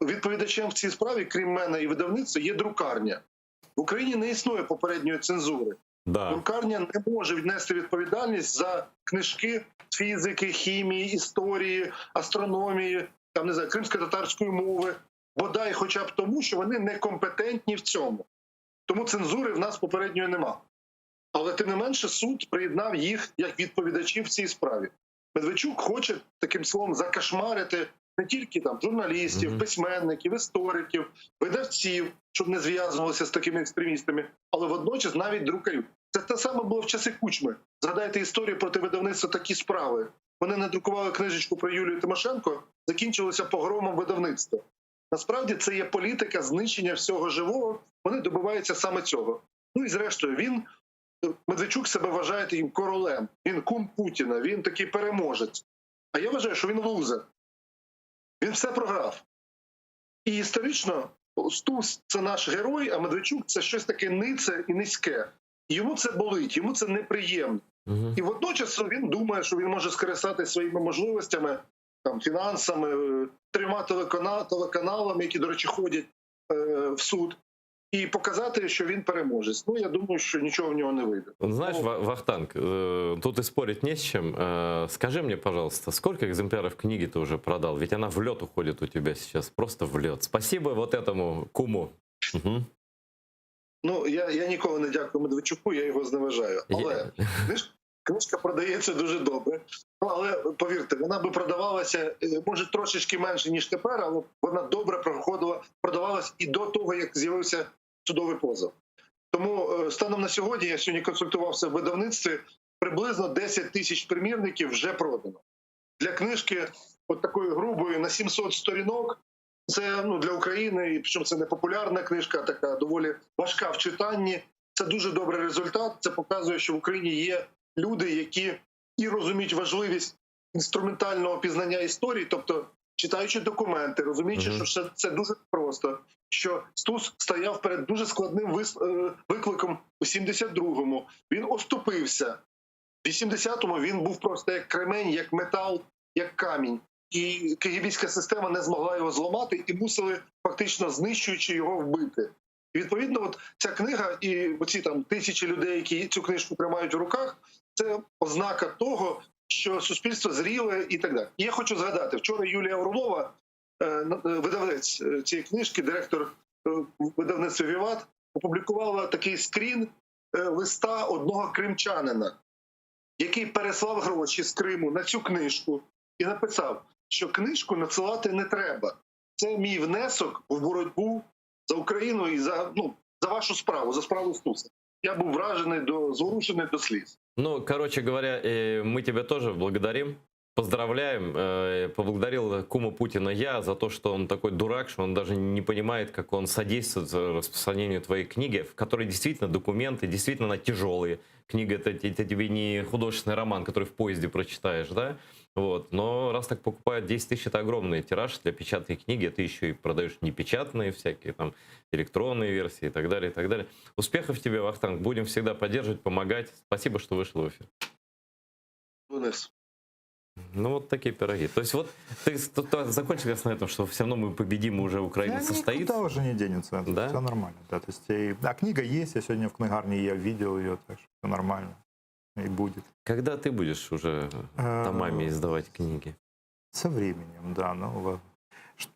відповідачем в цій справі, крім мене і видавництва, є друкарня. В Україні не існує попередньої цензури. Да. Друкарня не може віднести відповідальність за книжки з фізики, хімії, історії, астрономії, там, не знаю, кримсько-татарської мови, бодай хоча б тому, що вони некомпетентні в цьому. Тому цензури в нас попередньої нема. Але тим не менше суд приєднав їх як відповідачів в цій справі. Медведчук хоче таким словом закошмарити не тільки там журналістів, письменників, істориків, видавців, щоб не зв'язувалися з такими екстремістами, але водночас навіть друкарів. Це те саме було в часи Кучми. Згадайте історію проти видавництва «Такі справи». Вони надрукували книжечку про Юлію Тимошенко, закінчилося погромом видавництва. Насправді це є політика знищення всього живого, вони добиваються саме цього. Ну і зрештою, Медведчук себе вважає таким королем, він кум Путіна, він такий переможець. А я вважаю, що він лузер. Він все програв. І історично Стус – це наш герой, а Медведчук – це щось таке нице і низьке. Йому це болить, йому це неприємно. І водночас він думає, що він може скористатися своїми можливостями, там, фінансами, 3 телеканалами, які, до речі, ходять в суд, і показати, що він переможець. Ну, я думаю, що нічого в нього не вийде. Знаешь, Вахтанг, тут и спорить не с чем. Скажи мне, пожалуйста, сколько экземпляров книги ты уже продал? Ведь она в лед уходит у тебя сейчас, просто в лед. Спасибо вот этому куму. Ну, я ніколи не дякую Медведчуку, я його зневажаю. Але книжка продається дуже добре. Ну, але повірте, вона би продавалася, може, трошечки менше, ніж тепер, але вона добре продавалась і до того, як з'явився судовий позов. Тому станом на сьогодні, я сьогодні консультувався в видавництві, приблизно 10 тисяч примірників вже продано. Для книжки от такої грубої на 700 сторінок, це для України, і причому це не популярна книжка, така доволі важка в читанні. Це дуже добрий результат. Це показує, що в Україні є люди, які і розуміють важливість інструментального пізнання історії, тобто читаючи документи, розуміючи, що це дуже просто, що Стус стояв перед дуже складним викликом у 72-му. Він оступився. В 80-му він був просто як кремень, як метал, як камінь. І кегебістська система не змогла його зламати і мусили фактично знищуючи його вбити. І відповідно, от ця книга і оці там тисячі людей, які цю книжку тримають в руках, це ознака того, що суспільство зріле і так далі. І я хочу згадати, вчора Юлія Орлова, видавець цієї книжки, директор видавництва «Віват», опублікувала такий скрін листа одного кримчанина, який переслав гроші з Криму на цю книжку і написав, що книжку надсилати не треба. Це мій внесок в боротьбу за Україну і за вашу справу, за справу Стуса. Я був вражений, зворушений до сліз. Ну, короче говоря, мы тебя тоже благодарим. Поздравляем. Поблагодарил кума Путина я за то, что он такой дурак, что он даже не понимает, как он содействует распространению твоей книги, в которой действительно документы, действительно она тяжелые. Книга это тебе не художественный роман, который в поезде прочитаешь, да? Вот. Но раз так покупают 10 тысяч, это огромный тираж для печатной книги. Ты еще и продаешь непечатные всякие, там, электронные версии и так далее, и так далее. Успехов тебе, Вахтанг. Будем всегда поддерживать, помогать. Спасибо, что вышел в эфир. Денис. Ну, вот такие пироги. То есть вот ты закончил на этом, что все равно мы победим, и уже Украина состоится? Никуда уже не денется, Да? все нормально. Да, то есть, книга есть, я сегодня в книгарне я видел ее, так что все нормально. И будет. Когда ты будешь уже томами издавать книги? Со временем, да.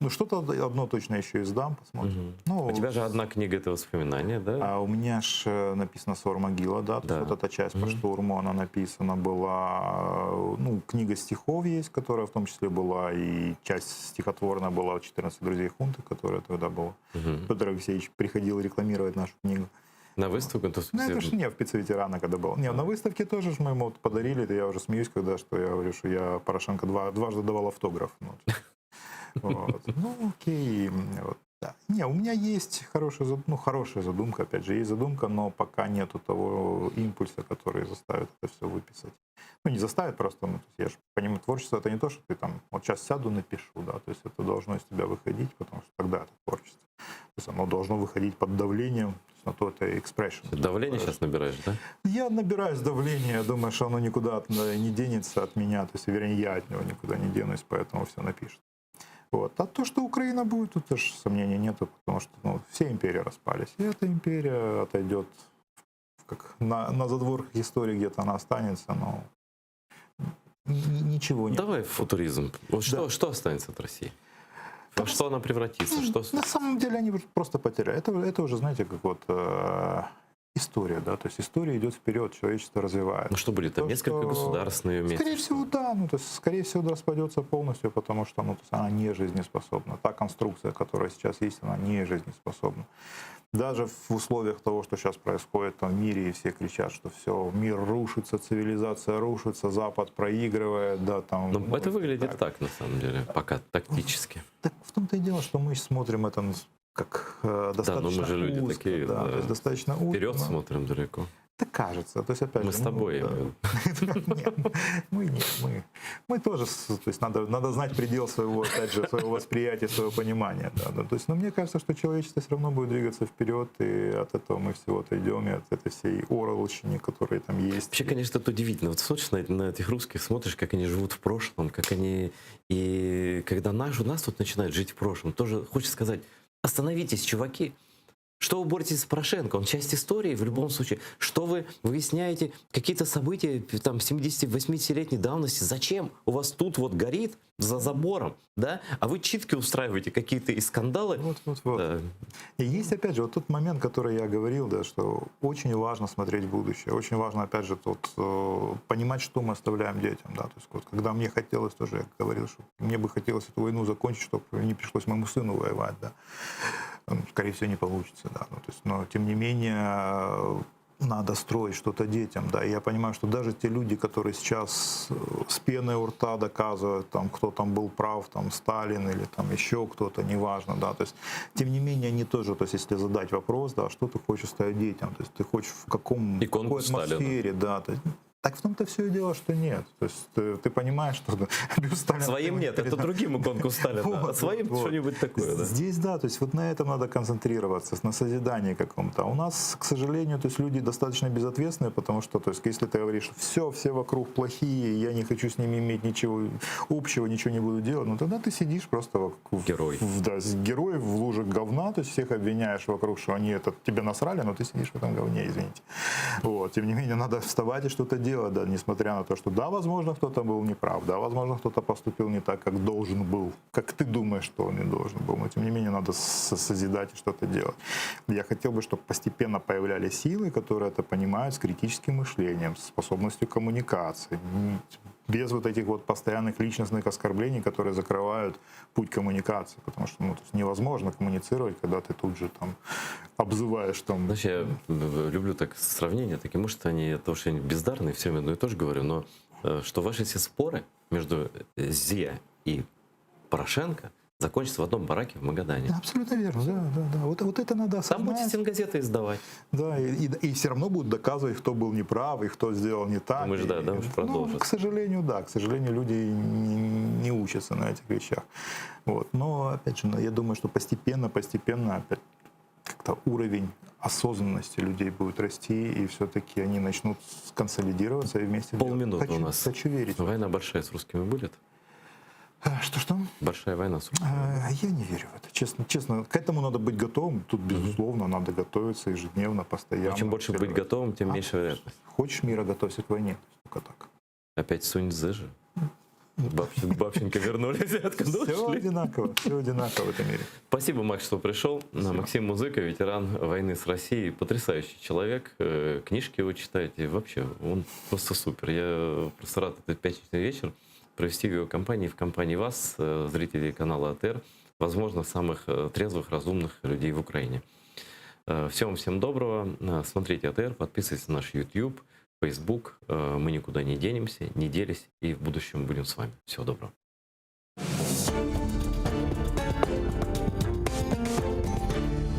Ну, что-то одно точно еще издам, посмотрим. Ну, у тебя же одна книга — это воспоминания, да? А у меня же написано «Свор могила», да, то есть вот эта часть по штурму, она написана была, книга стихов есть, которая в том числе была, и часть стихотворная была «14 друзей хунты», которая тогда была. Петр Алексеевич приходил рекламировать нашу книгу. На выставку? Это же не в спецветерана, когда был. Не, на выставке тоже мы ему подарили, это я уже смеюсь, когда я говорю, что я Порошенко дважды давал автограф. Вот. Ну, окей. Вот, да. Не, у меня есть хорошая задумка, опять же, есть задумка, но пока нету того импульса, который заставит это все выписать. Ну, не заставит просто, я же понимаю, творчество — это не то, что ты там, вот сейчас сяду, напишу, да, то есть это должно из тебя выходить, потому что тогда это творчество. То есть оно должно выходить под давлением, на то это экспрессион. Давление сейчас набираешь, да? Я набираюсь давления, я думаю, что оно никуда не денется от меня, то есть, вернее, я от него никуда не денусь, поэтому все напишет. Вот. А то, что Украина будет, тут тоже сомнений нету, потому что все империи распались. И эта империя отойдет как на задворках истории, где-то она останется, но ничего нет. Давай футуризм. Вот что останется от России? Во что она превратится? На самом деле они просто потеряют. Это уже, знаете, как вот история, да, то есть история идет вперед, человечество развивается. Ну что будет, там несколько государств на ее месте? Скорее всего, да, то есть скорее всего распадется полностью, потому что то есть она не жизнеспособна. Та конструкция, которая сейчас есть, она не жизнеспособна. Даже в условиях того, что сейчас происходит в мире, и все кричат, что все, мир рушится, цивилизация рушится, Запад проигрывает, да, там. Но это выглядит так, на самом деле, пока тактически. Так в том-то и дело, что мы смотрим это как достаточно да, но мы же люди узко, такие, да, то есть достаточно узко. Вперед смотрим далеко. Так кажется, то есть опять мы же. Мы с тобой. Мы тоже, то есть надо знать предел своего, опять же, своего восприятия, своего понимания. Да. То есть, но мне кажется, что человечество все равно будет двигаться вперед, и от этого мы всего отойдем, и от этой всей орловщины, которые там есть. Вообще, конечно, это удивительно. Вот смотришь на этих русских, смотришь, как они живут в прошлом, как они... И когда у нас тут начинают жить в прошлом, тоже хочется сказать: остановитесь, чуваки. Что вы боретесь с Порошенко? Он часть истории в любом случае. Что вы выясняете какие-то события там 70-80-летней давности? Зачем? У вас тут вот горит за забором, да? А вы читки устраиваете какие-то и скандалы. Вот. Да. И есть, опять же, вот тот момент, который я говорил, да, что очень важно смотреть в будущее. Очень важно, опять же, понимать, что мы оставляем детям. Да? То есть, вот, когда мне хотелось, тоже я говорил, что мне бы хотелось эту войну закончить, чтобы не пришлось моему сыну воевать. Да? Скорее всего, не получится. Да? Ну, то есть, но, тем не менее, надо строить что-то детям. Да? И я понимаю, что даже те люди, которые сейчас с пеной у рта доказывают, там, кто там был прав, там, Сталин или там, еще кто-то, неважно. Да? То есть, тем не менее, они тоже, то есть, если задать вопрос, да, что ты хочешь ставить детям, то есть, ты хочешь в какой атмосфере, да, то есть, так в том-то все и дело, что нет. То есть ты понимаешь, что бюст Сталина... Своим нет, это другим иконку Сталина, а своим что-нибудь такое. Да? Здесь, да, то есть вот на этом надо концентрироваться, на созидании каком-то. А у нас, к сожалению, то есть люди достаточно безответственные, потому что, то есть если ты говоришь, все вокруг плохие, я не хочу с ними иметь ничего общего, ничего не буду делать, ну тогда ты сидишь просто герой. Герой в луже говна, то есть всех обвиняешь вокруг, что они тебе насрали, но ты сидишь в этом говне, извините. Вот. Тем не менее, надо вставать и что-то делать. Да, несмотря на то, что да, возможно, кто-то был неправ, да, возможно, кто-то поступил не так, как должен был, как ты думаешь, что он не должен был, но тем не менее надо созидать и что-то делать. Я хотел бы, чтобы постепенно появлялись силы, которые это понимают с критическим мышлением, с способностью коммуникации, без вот этих вот постоянных личностных оскорблений, которые закрывают путь коммуникации, потому что то есть невозможно коммуницировать, когда ты тут же там обзываешь там. Знаешь, я люблю так сравнения, такие, может, они, то, что они бездарные, все время одно и то же говорю, но что ваши все споры между Зия и Порошенко закончатся в одном бараке в Магадане. Да, абсолютно верно, да. Вот это надо осознать. Там будете стенгазеты издавать. Да, и все равно будут доказывать, кто был неправ и кто сделал не так. Мы же, да, уж продолжим. К сожалению, да. К сожалению, люди не учатся на этих вещах. Вот. Но, опять же, я думаю, что постепенно опять как-то уровень осознанности людей будет расти, и все-таки они начнут консолидироваться и вместе Полминуты у нас. Хочу верить. Война большая с русскими будет? Что? Большая война с русскими? Я не верю в это. Честно, к этому надо быть готовым. Тут, безусловно, надо готовиться ежедневно, постоянно. Чем больше быть готовым, тем меньше вероятность. Хочешь мира, готовься к войне. Только так. Опять Сунь-Цзы же. Бабченко вернулись, откуда все ушли. Все одинаково в этом мире. Спасибо, Макс, что пришел. Спасибо. Максим Музыка, ветеран войны с Россией. Потрясающий человек. Книжки его читаете. Вообще, он просто супер. Я просто рад этот пятничный вечер провести в его компании, в компании вас, зрителей канала АТР, возможно, самых трезвых, разумных людей в Украине. Всем доброго. Смотрите АТР, подписывайтесь на наш YouTube, Facebook. Мы никуда не денемся, не делись и в будущем будем с вами. Всего доброго.